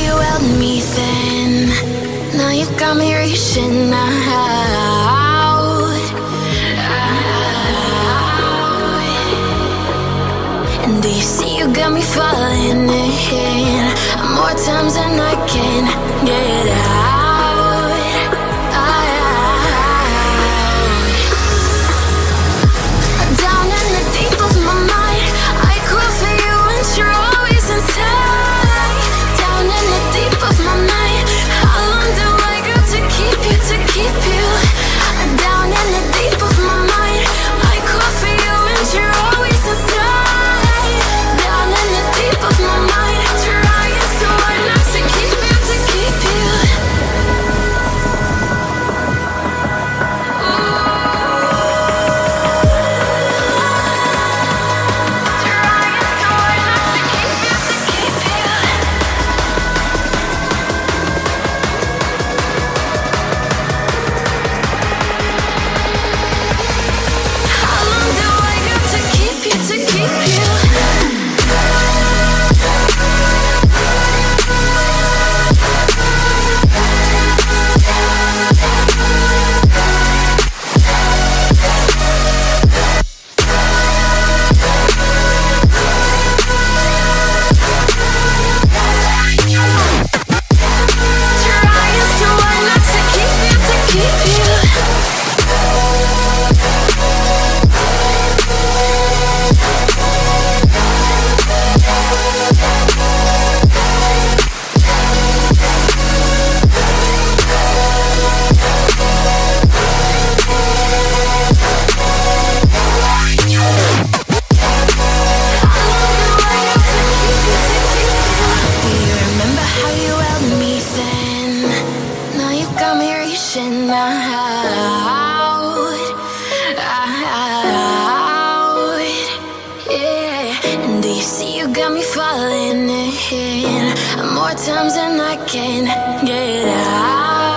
you held me then. Now you got me reaching out. And do you see you got me falling in more times than I can get out. Down in the deep of my mind, I call for you and you're always inside. Down in the deep of my mind, how long do I got to keep you, to keep you? Down in the deep of my mind, I call for you and you're always inside. Down in the deep of my mind, trying so hard not to keep you, to keep you. More times than I can get out.